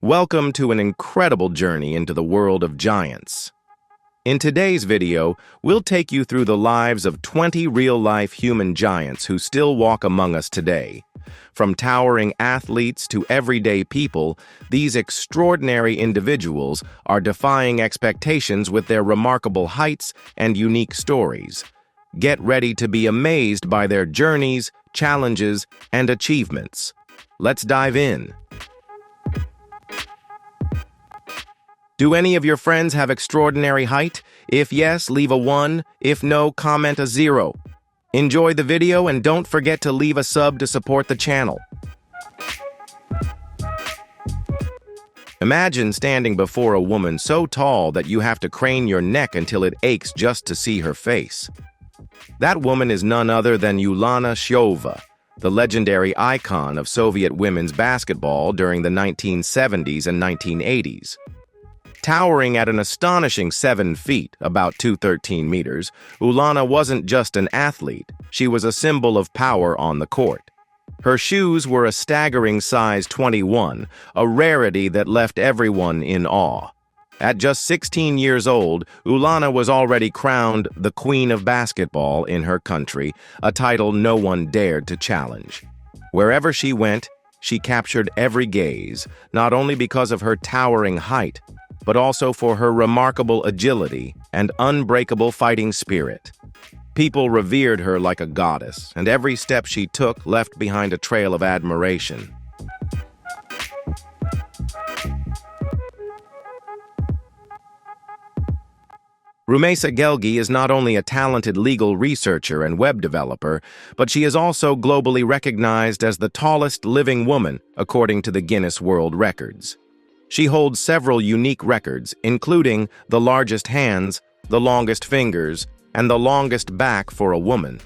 Welcome to an incredible journey into the world of giants. In today's video, we'll take you through the lives of 20 real-life human giants who still walk among us today. From towering athletes to everyday people, these extraordinary individuals are defying expectations with their remarkable heights and unique stories. Get ready to be amazed by their journeys, challenges, and achievements. Let's dive in. Do any of your friends have extraordinary height? If yes, leave a 1. If no, comment a 0. Enjoy the video and don't forget to leave a sub to support the channel. Imagine standing before a woman so tall that you have to crane your neck until it aches just to see her face. That woman is none other than Ulana Chova, the legendary icon of Soviet women's basketball during the 1970s and 1980s. Towering at an astonishing 7 feet, about 213 meters, Ulana wasn't just an athlete, she was a symbol of power on the court. Her shoes were a staggering size 21, a rarity that left everyone in awe. At just 16 years old, Ulana was already crowned the Queen of Basketball in her country, a title no one dared to challenge. Wherever she went, she captured every gaze, not only because of her towering height, but also for her remarkable agility and unbreakable fighting spirit. People revered her like a goddess, and every step she took left behind a trail of admiration. Rumesa Gelgi is not only a talented legal researcher and web developer, but she is also globally recognized as the tallest living woman, according to the Guinness World Records. She holds several unique records, including the largest hands, the longest fingers, and the longest back for a woman.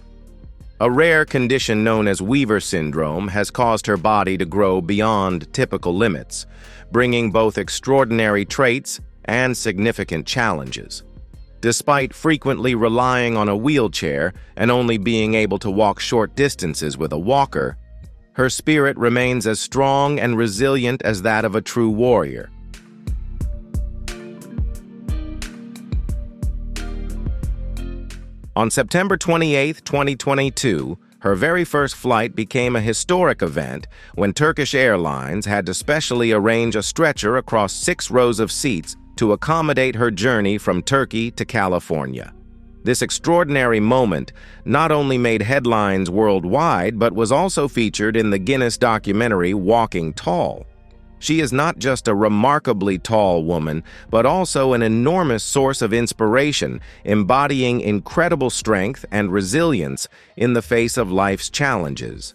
A rare condition known as Weaver syndrome has caused her body to grow beyond typical limits, bringing both extraordinary traits and significant challenges. Despite frequently relying on a wheelchair and only being able to walk short distances with a walker, her spirit remains as strong and resilient as that of a true warrior. On September 28, 2022, her very first flight became a historic event when Turkish Airlines had to specially arrange a stretcher across 6 rows of seats to accommodate her journey from Turkey to California. This extraordinary moment not only made headlines worldwide, but was also featured in the Guinness documentary Walking Tall. She is not just a remarkably tall woman, but also an enormous source of inspiration, embodying incredible strength and resilience in the face of life's challenges.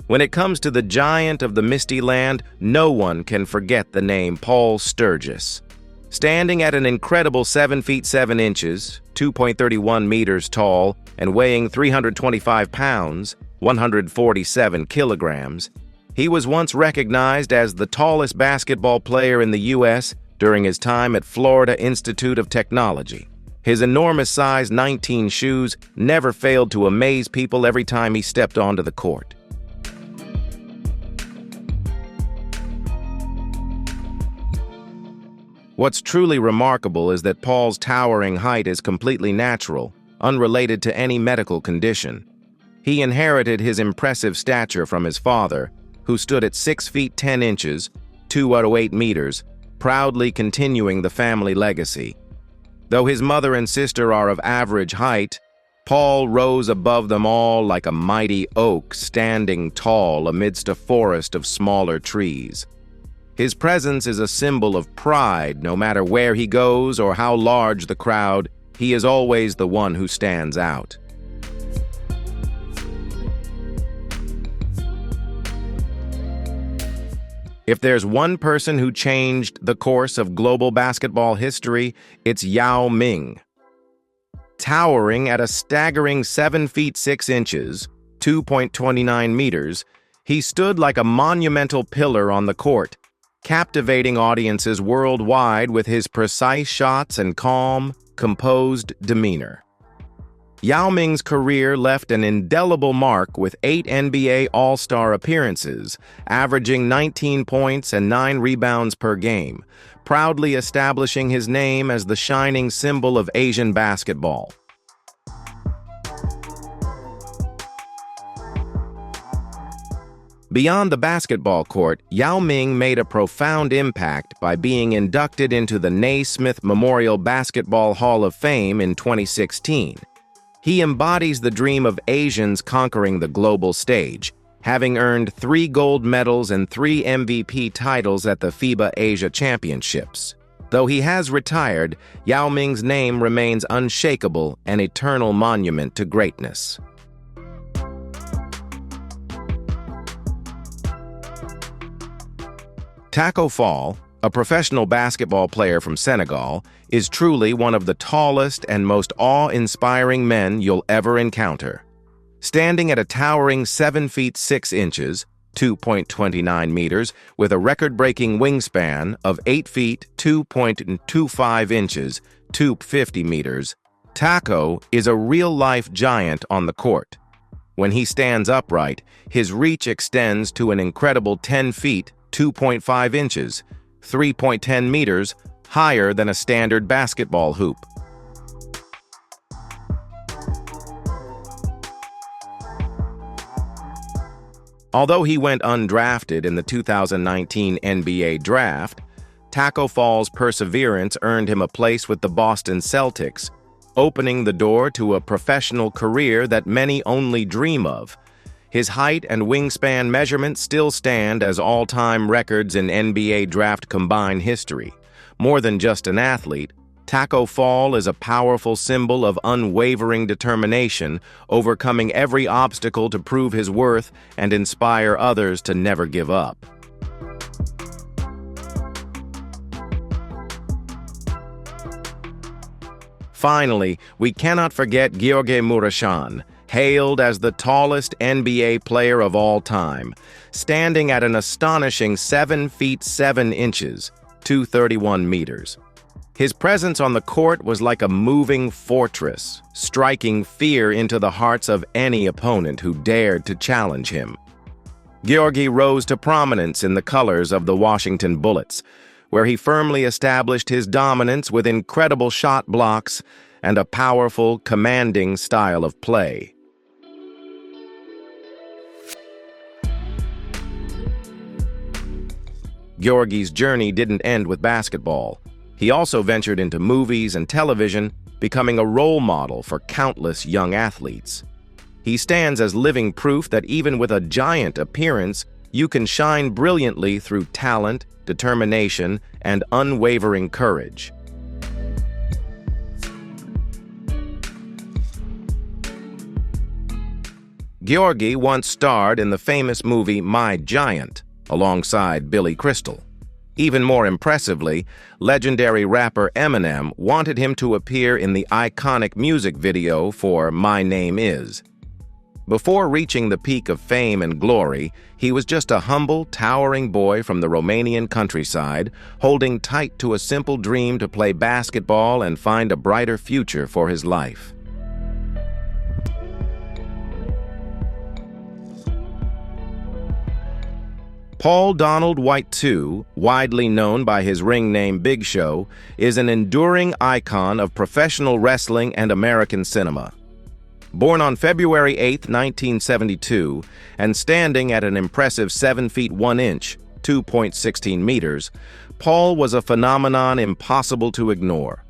When it comes to the giant of the Misty Land, no one can forget the name Paul Sturgis. Standing at an incredible 7 feet 7 inches, 2.31 meters tall, and weighing 325 pounds, 147 kilograms, he was once recognized as the tallest basketball player in the U.S. during his time at Florida Institute of Technology. His enormous size 19 shoes never failed to amaze people every time he stepped onto the court. What's truly remarkable is that Paul's towering height is completely natural, unrelated to any medical condition. He inherited his impressive stature from his father, who stood at 6 feet 10 inches, 208 meters, proudly continuing the family legacy. Though his mother and sister are of average height, Paul rose above them all like a mighty oak standing tall amidst a forest of smaller trees. His presence is a symbol of pride. No matter where he goes or how large the crowd, he is always the one who stands out. If there's one person who changed the course of global basketball history, it's Yao Ming. Towering at a staggering 7 feet 6 inches, 2.29 meters, he stood like a monumental pillar on the court, captivating audiences worldwide with his precise shots and calm, composed demeanor. Yao Ming's career left an indelible mark with 8 NBA All-Star appearances, averaging 19 points and 9 rebounds per game, proudly establishing his name as the shining symbol of Asian basketball. Beyond the basketball court, Yao Ming made a profound impact by being inducted into the Naismith Memorial Basketball Hall of Fame in 2016. He embodies the dream of Asians conquering the global stage, having earned 3 gold medals and 3 MVP titles at the FIBA Asia Championships. Though he has retired, Yao Ming's name remains unshakable, an eternal monument to greatness. Tacko Fall, a professional basketball player from Senegal, is truly one of the tallest and most awe-inspiring men you'll ever encounter. Standing at a towering 7 feet 6 inches, 2.29 meters, with a record-breaking wingspan of 8 feet 2.25 inches, 250 meters, Tacko is a real-life giant on the court. When he stands upright, his reach extends to an incredible 10 feet 2.5 inches, 3.10 meters, higher than a standard basketball hoop. Although he went undrafted in the 2019 NBA Draft, Tacko Fall's perseverance earned him a place with the Boston Celtics, opening the door to a professional career that many only dream of. His height and wingspan measurements still stand as all-time records in NBA draft combined history. More than just an athlete, Tacko Fall is a powerful symbol of unwavering determination, overcoming every obstacle to prove his worth and inspire others to never give up. Finally, we cannot forget Gheorghe Muresan, hailed as the tallest NBA player of all time, standing at an astonishing 7 feet 7 inches, 231 meters. His presence on the court was like a moving fortress, striking fear into the hearts of any opponent who dared to challenge him. Gheorghe rose to prominence in the colors of the Washington Bullets, where he firmly established his dominance with incredible shot blocks and a powerful, commanding style of play. Gheorghe's journey didn't end with basketball. He also ventured into movies and television, becoming a role model for countless young athletes. He stands as living proof that even with a giant appearance, you can shine brilliantly through talent, determination, and unwavering courage. Gheorghe once starred in the famous movie My Giant, alongside Billy Crystal. Even more impressively, legendary rapper Eminem wanted him to appear in the iconic music video for My Name Is. Before reaching the peak of fame and glory, he was just a humble, towering boy from the Romanian countryside, holding tight to a simple dream to play basketball and find a brighter future for his life. Paul Donald White II, widely known by his ring name Big Show, is an enduring icon of professional wrestling and American cinema. Born on February 8, 1972, and standing at an impressive 7 feet 1 inch, 2.16 meters, Paul was a phenomenon impossible to ignore.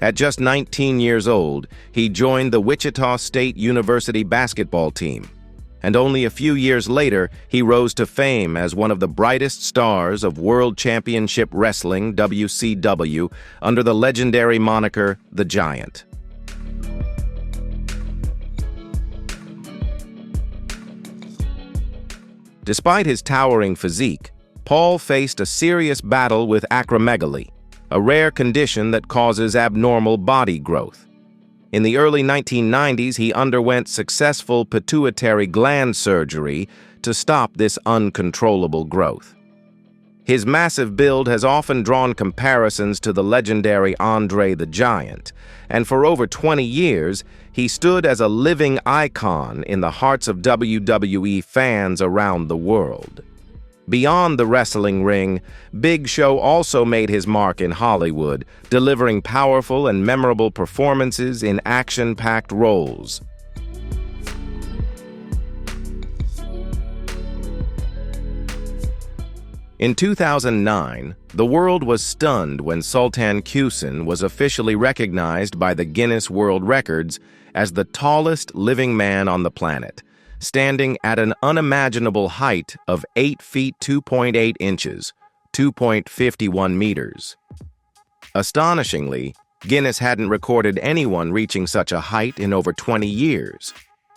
At just 19 years old, he joined the Wichita State University basketball team, and only a few years later, he rose to fame as one of the brightest stars of World Championship Wrestling, WCW, under the legendary moniker, The Giant. Despite his towering physique, Paul faced a serious battle with acromegaly, a rare condition that causes abnormal body growth. In the early 1990s, he underwent successful pituitary gland surgery to stop this uncontrollable growth. His massive build has often drawn comparisons to the legendary Andre the Giant, and for over 20 years, he stood as a living icon in the hearts of WWE fans around the world. Beyond the wrestling ring, Big Show also made his mark in Hollywood, delivering powerful and memorable performances in action-packed roles. In 2009, the world was stunned when Sultan Kosen was officially recognized by the Guinness World Records as the tallest living man on the planet, standing at an unimaginable height of 8 feet 2.8 inches, 2.51 meters. Astonishingly, Guinness hadn't recorded anyone reaching such a height in over 20 years.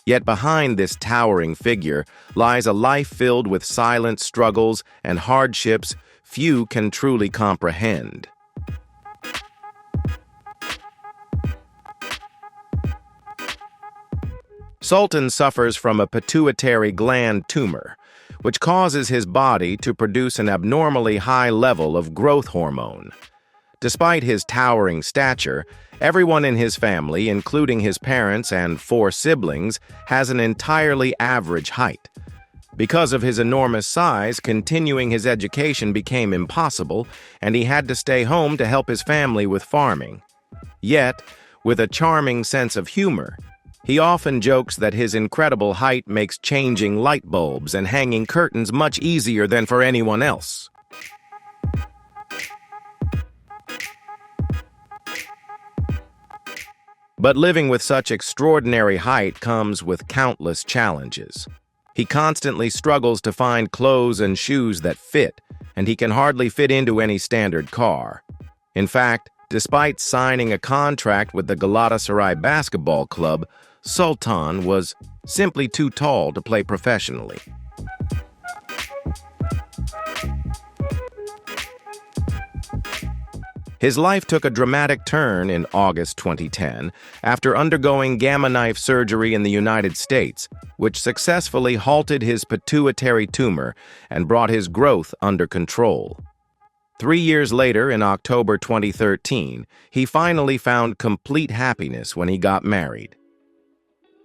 Yet behind this towering figure lies a life filled with silent struggles and hardships few can truly comprehend. Sultan suffers from a pituitary gland tumor, which causes his body to produce an abnormally high level of growth hormone. Despite his towering stature, everyone in his family, including his parents and 4 siblings, has an entirely average height. Because of his enormous size, continuing his education became impossible, and he had to stay home to help his family with farming. Yet, with a charming sense of humor, he often jokes that his incredible height makes changing light bulbs and hanging curtains much easier than for anyone else. But living with such extraordinary height comes with countless challenges. He constantly struggles to find clothes and shoes that fit, and he can hardly fit into any standard car. In fact, despite signing a contract with the Galatasaray basketball club, Sultan was simply too tall to play professionally. His life took a dramatic turn in August 2010 after undergoing gamma knife surgery in the United States, which successfully halted his pituitary tumor and brought his growth under control. 3 years later, in October 2013, he finally found complete happiness when he got married.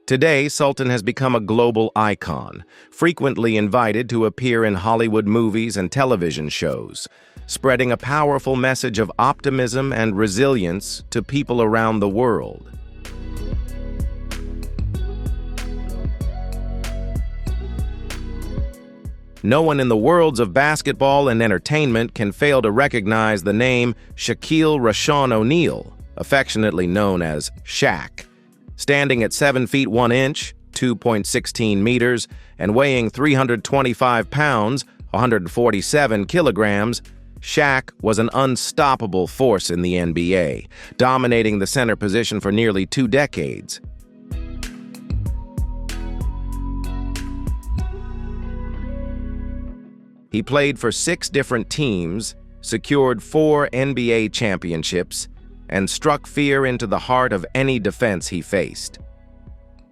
Today, Sultan has become a global icon, frequently invited to appear in Hollywood movies and television shows, spreading a powerful message of optimism and resilience to people around the world. No one in the worlds of basketball and entertainment can fail to recognize the name Shaquille O'Neal, affectionately known as Shaq. Standing at 7 feet 1 inch, 2.16 meters, and weighing 325 pounds, 147 kilograms, Shaq was an unstoppable force in the NBA, dominating the center position for nearly 2 decades. He played for 6 different teams, secured 4 NBA championships, and struck fear into the heart of any defense he faced.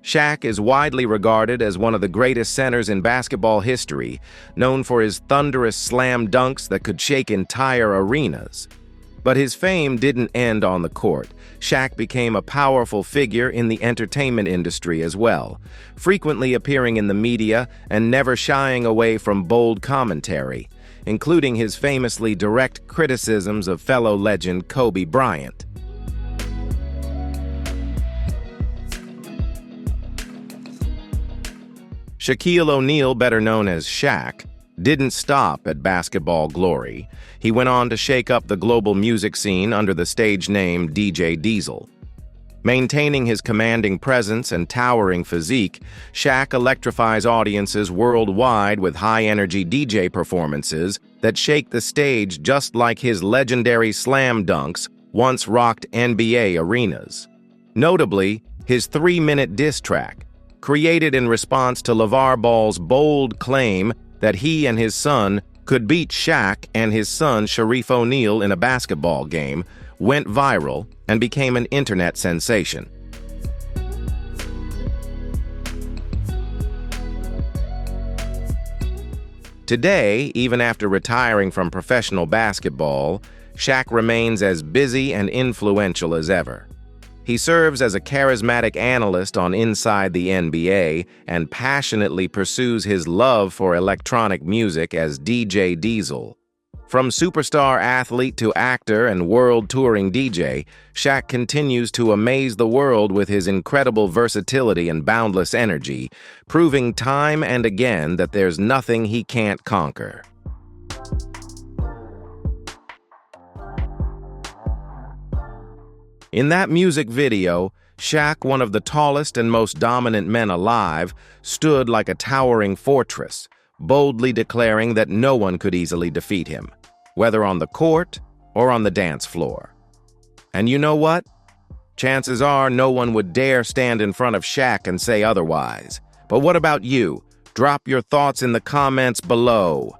Shaq is widely regarded as one of the greatest centers in basketball history, known for his thunderous slam dunks that could shake entire arenas. But his fame didn't end on the court. Shaq became a powerful figure in the entertainment industry as well, frequently appearing in the media and never shying away from bold commentary, including his famously direct criticisms of fellow legend Kobe Bryant. Shaquille O'Neal, better known as Shaq, didn't stop at basketball glory. He went on to shake up the global music scene under the stage name DJ Diesel. Maintaining his commanding presence and towering physique, Shaq electrifies audiences worldwide with high-energy DJ performances that shake the stage just like his legendary slam dunks once rocked NBA arenas. Notably, his 3-minute diss track, created in response to LeVar Ball's bold claim that he and his son could beat Shaq and his son Shareef O'Neal in a basketball game, went viral and became an internet sensation. Today, even after retiring from professional basketball, Shaq remains as busy and influential as ever. He serves as a charismatic analyst on Inside the NBA and passionately pursues his love for electronic music as DJ Diesel. From superstar athlete to actor and world-touring DJ, Shaq continues to amaze the world with his incredible versatility and boundless energy, proving time and again that there's nothing he can't conquer. In that music video, Shaq, one of the tallest and most dominant men alive, stood like a towering fortress, boldly declaring that no one could easily defeat him, whether on the court or on the dance floor. And you know what? Chances are no one would dare stand in front of Shaq and say otherwise. But what about you? Drop your thoughts in the comments below.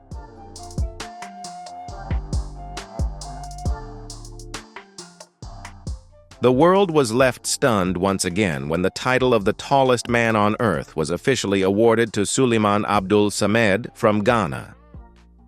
The world was left stunned once again when the title of the tallest man on earth was officially awarded to Suleiman Abdul Samed from Ghana.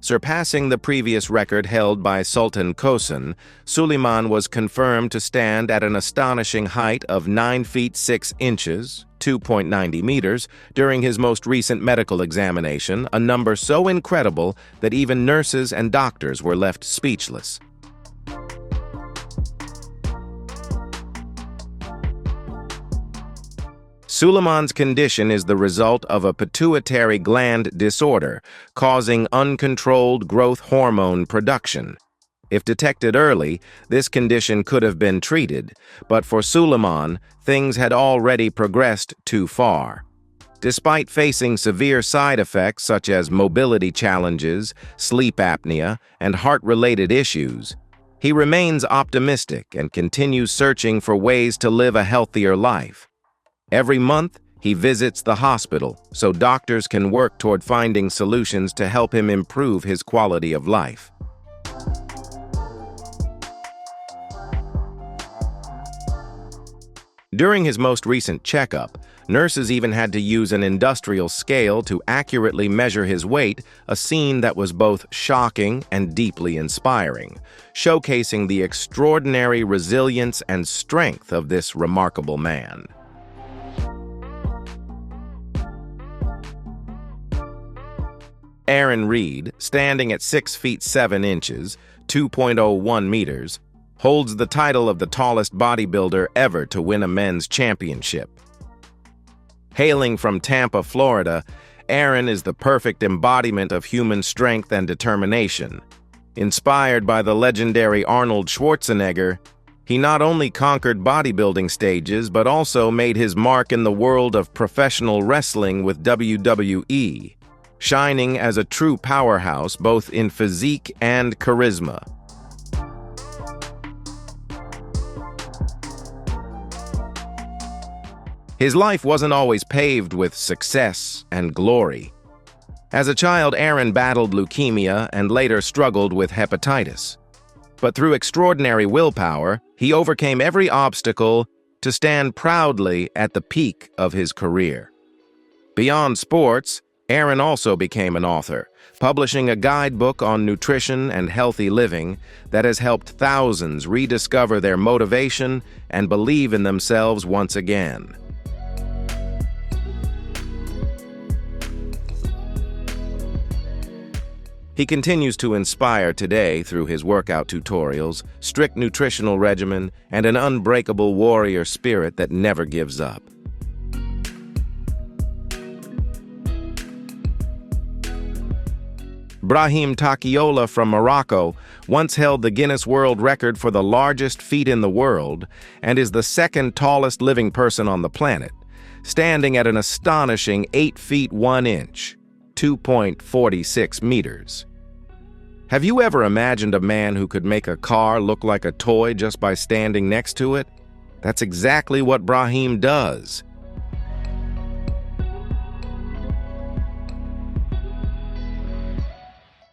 Surpassing the previous record held by Sultan Kosen, Sullean was confirmed to stand at an astonishing height of 9 feet 6 inches, 2.90 meters, during his most recent medical examination, a number so incredible that even nurses and doctors were left speechless. Suleiman's condition is the result of a pituitary gland disorder causing uncontrolled growth hormone production. If detected early, this condition could have been treated, but for Suleiman, things had already progressed too far. Despite facing severe side effects such as mobility challenges, sleep apnea, and heart-related issues, he remains optimistic and continues searching for ways to live a healthier life. Every month, he visits the hospital so doctors can work toward finding solutions to help him improve his quality of life. During his most recent checkup, nurses even had to use an industrial scale to accurately measure his weight, a scene that was both shocking and deeply inspiring, showcasing the extraordinary resilience and strength of this remarkable man. Aaron Reed, standing at 6 feet 7 inches, 2.01 meters, holds the title of the tallest bodybuilder ever to win a men's championship. Hailing from Tampa, Florida, Aaron is the perfect embodiment of human strength and determination. Inspired by the legendary Arnold Schwarzenegger, he not only conquered bodybuilding stages but also made his mark in the world of professional wrestling with WWE, shining as a true powerhouse both in physique and charisma. His life wasn't always paved with success and glory. As a child, Aaron battled leukemia and later struggled with hepatitis. But through extraordinary willpower, he overcame every obstacle to stand proudly at the peak of his career. Beyond sports, Aaron also became an author, publishing a guidebook on nutrition and healthy living that has helped thousands rediscover their motivation and believe in themselves once again. He continues to inspire today through his workout tutorials, strict nutritional regimen, and an unbreakable warrior spirit that never gives up. Brahim Takioullah from Morocco once held the Guinness World Record for the largest feet in the world and is the second tallest living person on the planet, standing at an astonishing 8 feet 1 inch, 2.46 meters. Have you ever imagined a man who could make a car look like a toy just by standing next to it? That's exactly what Brahim does.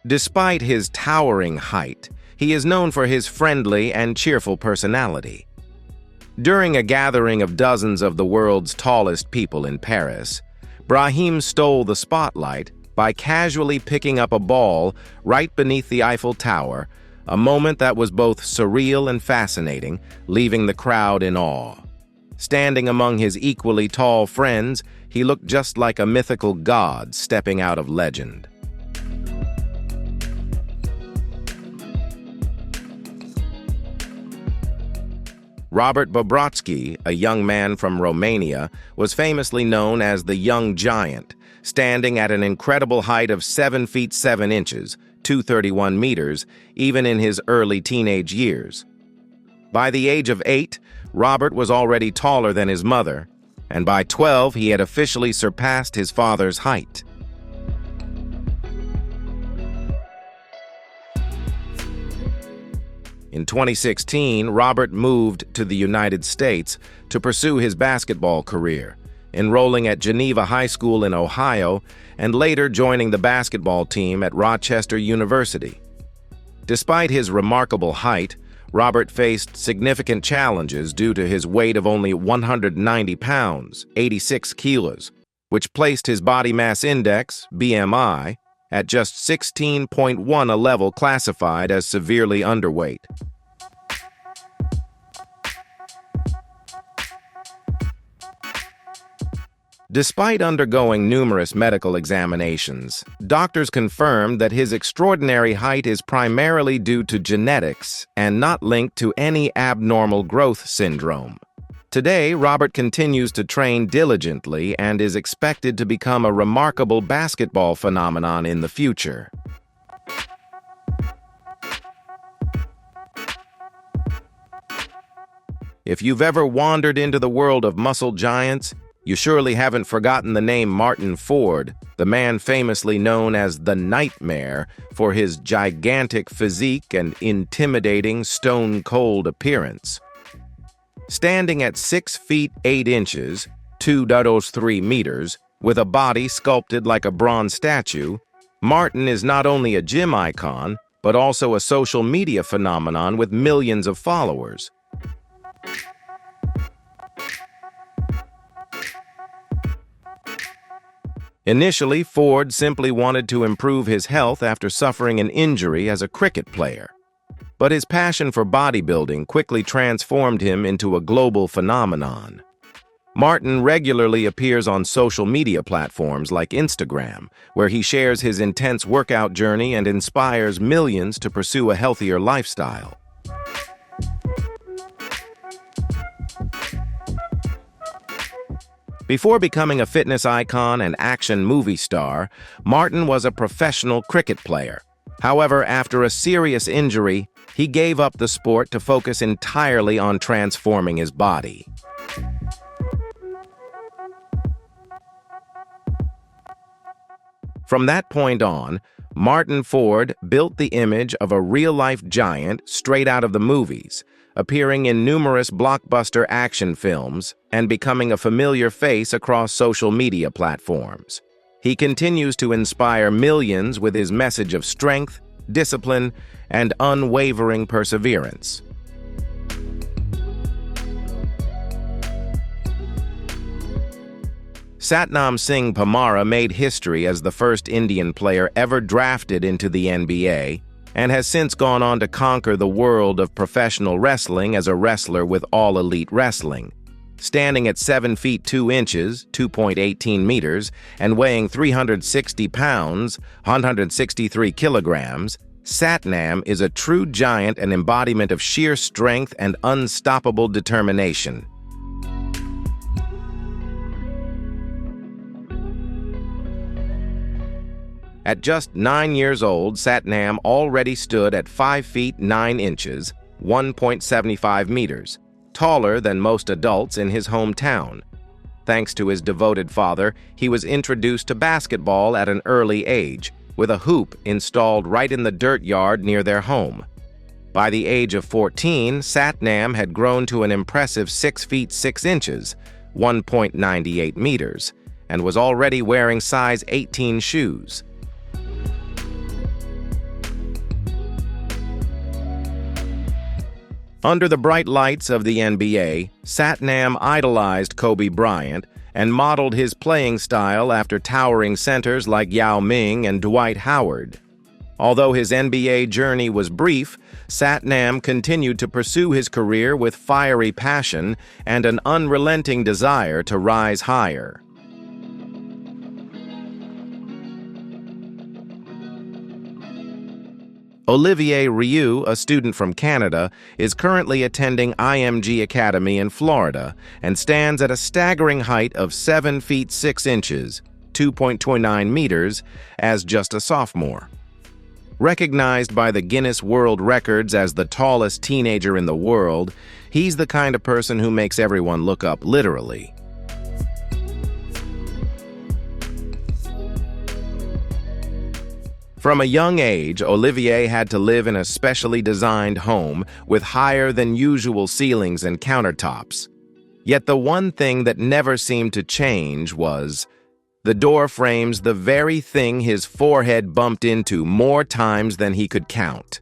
Despite his towering height, he is known for his friendly and cheerful personality. During a gathering of dozens of the world's tallest people in Paris, Brahim stole the spotlight by casually picking up a ball right beneath the Eiffel Tower, a moment that was both surreal and fascinating, leaving the crowd in awe. Standing among his equally tall friends, he looked just like a mythical god stepping out of legend. Robert Bobroczkyi, a young man from Romania, was famously known as the Young Giant, standing at an incredible height of 7 feet 7 inches, 231 meters, even in his early teenage years. By the age of 8, Robert was already taller than his mother, and by 12 he had officially surpassed his father's height. In 2016, Robert moved to the United States to pursue his basketball career, enrolling at Geneva High School in Ohio and later joining the basketball team at Rochester University. Despite his remarkable height, Robert faced significant challenges due to his weight of only 190 pounds, 86 kilos, which placed his body mass index, BMI, at just 16.1, a level classified as severely underweight. Despite undergoing numerous medical examinations, doctors confirmed that his extraordinary height is primarily due to genetics and not linked to any abnormal growth syndrome. Today, Robert continues to train diligently and is expected to become a remarkable basketball phenomenon in the future. If you've ever wandered into the world of muscle giants, you surely haven't forgotten the name Martyn Ford, the man famously known as the Nightmare for his gigantic physique and intimidating stone-cold appearance. Standing at 6 feet 8 inches, 2.3 meters, with a body sculpted like a bronze statue, Martyn is not only a gym icon, but also a social media phenomenon with millions of followers. Initially, Ford simply wanted to improve his health after suffering an injury as a cricket player. But his passion for bodybuilding quickly transformed him into a global phenomenon. Martyn regularly appears on social media platforms like Instagram, where he shares his intense workout journey and inspires millions to pursue a healthier lifestyle. Before becoming a fitness icon and action movie star, Martyn was a professional cricket player. However, after a serious injury, he gave up the sport to focus entirely on transforming his body. From that point on, Martyn Ford built the image of a real-life giant straight out of the movies, appearing in numerous blockbuster action films and becoming a familiar face across social media platforms. He continues to inspire millions with his message of strength, discipline, and unwavering perseverance. Satnam Singh made history as the first Indian player ever drafted into the NBA and has since gone on to conquer the world of professional wrestling as a wrestler with All Elite Wrestling. Standing at 7 feet 2 inches, 2.18 meters, and weighing 360 pounds, 163 kilograms, Satnam is a true giant and embodiment of sheer strength and unstoppable determination. At just 9 years old, Satnam already stood at 5 feet 9 inches, 1.75 meters, taller than most adults in his hometown. Thanks to his devoted father, he was introduced to basketball at an early age, with a hoop installed right in the dirt yard near their home. By the age of 14, Satnam had grown to an impressive 6 feet 6 inches, 1.98 meters, and was already wearing size 18 shoes. Under the bright lights of the NBA, Satnam idolized Kobe Bryant and modeled his playing style after towering centers like Yao Ming and Dwight Howard. Although his NBA journey was brief, Satnam continued to pursue his career with fiery passion and an unrelenting desire to rise higher. Olivier Rioux, a student from Canada, is currently attending IMG Academy in Florida and stands at a staggering height of 7 feet 6 inches, 2.29 meters, as just a sophomore. Recognized by the Guinness World Records as the tallest teenager in the world, he's the kind of person who makes everyone look up literally. From a young age, Olivier had to live in a specially designed home with higher-than-usual ceilings and countertops. Yet the one thing that never seemed to change was the door frames, the very thing his forehead bumped into more times than he could count.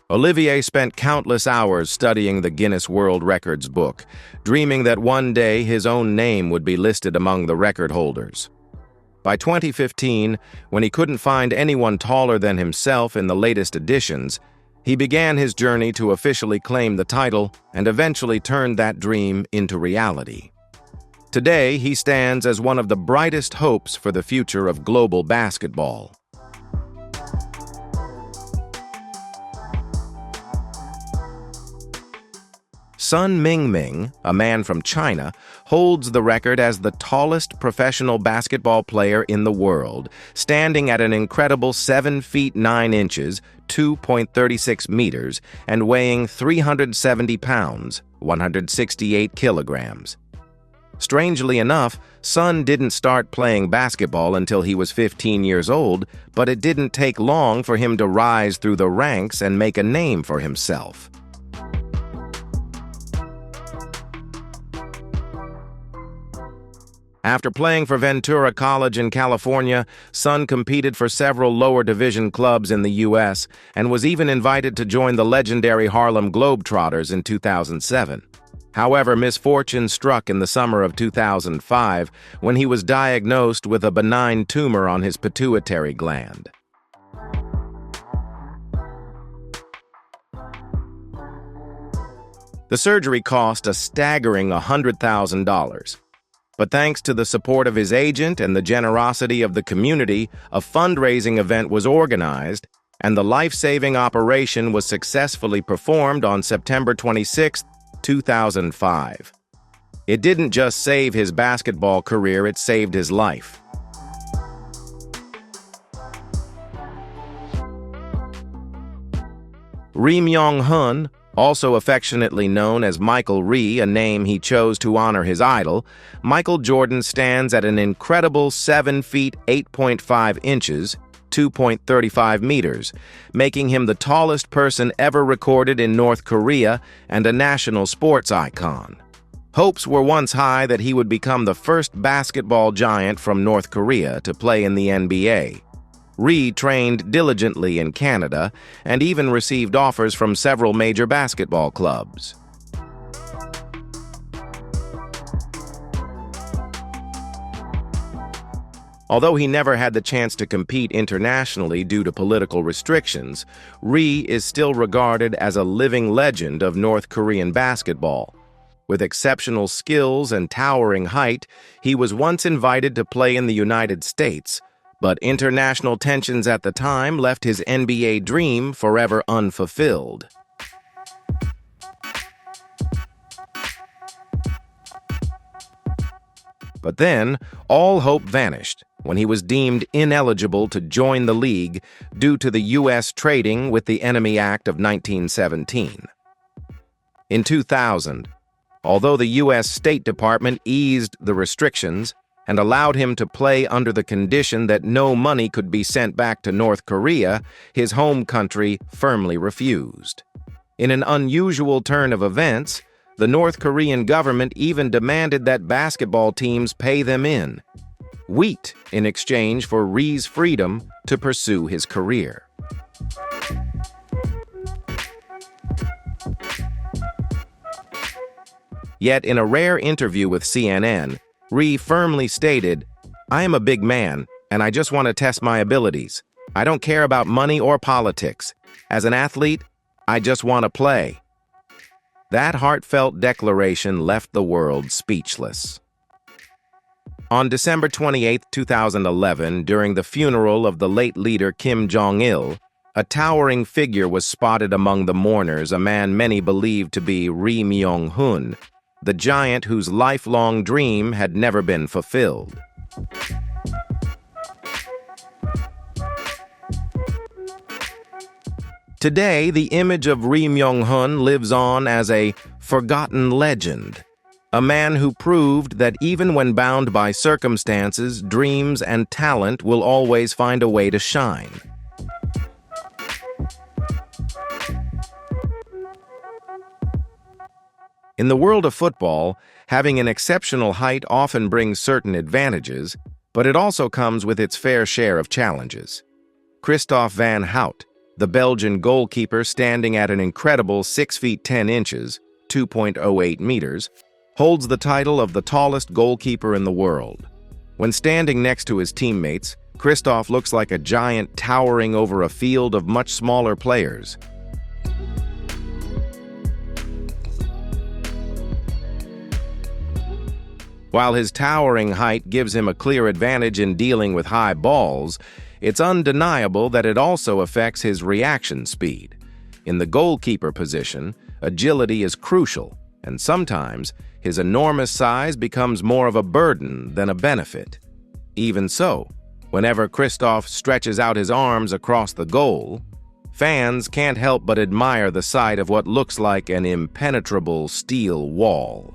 Olivier spent countless hours studying the Guinness World Records book, dreaming that one day his own name would be listed among the record holders. By 2015, when he couldn't find anyone taller than himself in the latest editions, he began his journey to officially claim the title and eventually turned that dream into reality. Today, he stands as one of the brightest hopes for the future of global basketball. Son Mingming, a man from China, holds the record as the tallest professional basketball player in the world, standing at an incredible 7 feet 9 inches, 2.36 meters, and weighing 370 pounds, 168 kilograms. Strangely enough, Son didn't start playing basketball until he was 15 years old, but it didn't take long for him to rise through the ranks and make a name for himself. After playing for Ventura College in California, Son competed for several lower division clubs in the U.S. and was even invited to join the legendary Harlem Globetrotters in 2007. However, misfortune struck in the summer of 2005 when he was diagnosed with a benign tumor on his pituitary gland. The surgery cost a staggering $100,000. But thanks to the support of his agent and the generosity of the community, a fundraising event was organized, and the life-saving operation was successfully performed on September 26, 2005. It didn't just save his basketball career, it saved his life. Myung Hun, also affectionately known as Michael Rhee, a name he chose to honor his idol, Michael Jordan stands at an incredible 7 feet 8.5 inches, 2.35 meters, making him the tallest person ever recorded in North Korea and a national sports icon. Hopes were once high that he would become the first basketball giant from North Korea to play in the NBA. Rhee trained diligently in Canada and even received offers from several major basketball clubs. Although he never had the chance to compete internationally due to political restrictions, Rhee is still regarded as a living legend of North Korean basketball. With exceptional skills and towering height, he was once invited to play in the United States, but international tensions at the time left his NBA dream forever unfulfilled. But then, all hope vanished when he was deemed ineligible to join the league due to the U.S. trading with the Enemy Act of 1917. In 2000, although the U.S. State Department eased the restrictions and allowed him to play under the condition that no money could be sent back to North Korea, his home country firmly refused. In an unusual turn of events, the North Korean government even demanded that basketball teams pay them in wheat in exchange for Rhee's freedom to pursue his career. Yet in a rare interview with CNN, Rioux firmly stated, "I am a big man, and I just want to test my abilities. I don't care about money or politics. As an athlete, I just want to play." That heartfelt declaration left the world speechless. On December 28, 2011, during the funeral of the late leader Kim Jong-il, a towering figure was spotted among the mourners, a man many believed to be Myung Hun, the giant whose lifelong dream had never been fulfilled. Today, the image of Myung Hun lives on as a forgotten legend, a man who proved that even when bound by circumstances, dreams and talent will always find a way to shine. In the world of football, having an exceptional height often brings certain advantages, but it also comes with its fair share of challenges. Kristof Van Hout, the Belgian goalkeeper standing at an incredible 6 feet 10 inches, 2.08 meters, holds the title of the tallest goalkeeper in the world. When standing next to his teammates, Kristof looks like a giant towering over a field of much smaller players. While his towering height gives him a clear advantage in dealing with high balls, it's undeniable that it also affects his reaction speed. In the goalkeeper position, agility is crucial, and sometimes his enormous size becomes more of a burden than a benefit. Even so, whenever Kristof stretches out his arms across the goal, fans can't help but admire the sight of what looks like an impenetrable steel wall.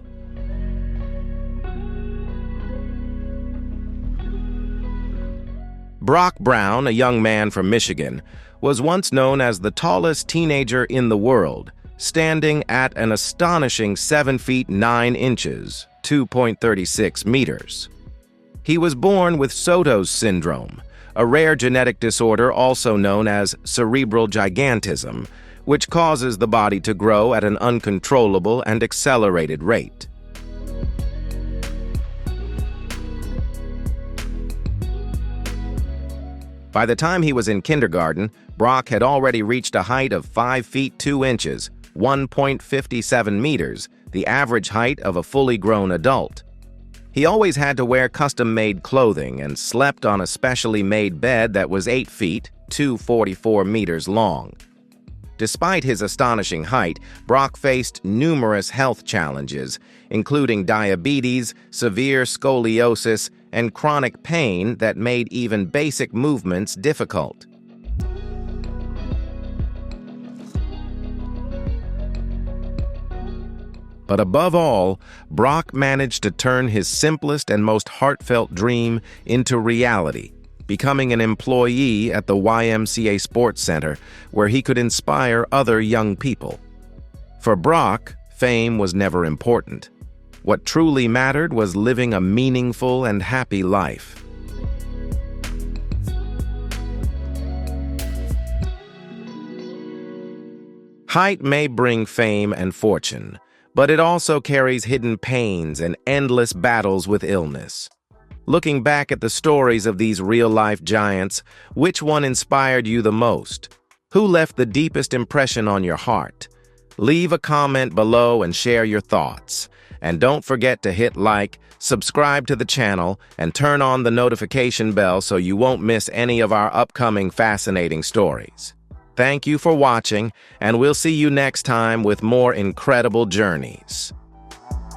Brock Brown, a young man from Michigan, was once known as the tallest teenager in the world, standing at an astonishing 7 feet 9 inches, 2.36 meters. He was born with Soto's syndrome, a rare genetic disorder also known as cerebral gigantism, which causes the body to grow at an uncontrollable and accelerated rate. By the time he was in kindergarten, Brock had already reached a height of 5 feet 2 inches, 1.57 meters, the average height of a fully grown adult. He always had to wear custom-made clothing and slept on a specially made bed that was 8 feet, 2.44 meters long. Despite his astonishing height, Brock faced numerous health challenges, including diabetes, severe scoliosis, and chronic pain that made even basic movements difficult. But above all, Brock managed to turn his simplest and most heartfelt dream into reality, becoming an employee at the YMCA Sports Center, where he could inspire other young people. For Brock, fame was never important. What truly mattered was living a meaningful and happy life. Height may bring fame and fortune, but it also carries hidden pains and endless battles with illness. Looking back at the stories of these real-life giants, which one inspired you the most? Who left the deepest impression on your heart? Leave a comment below and share your thoughts. And don't forget to hit like, subscribe to the channel, and turn on the notification bell so you won't miss any of our upcoming fascinating stories. Thank you for watching, and we'll see you next time with more incredible journeys.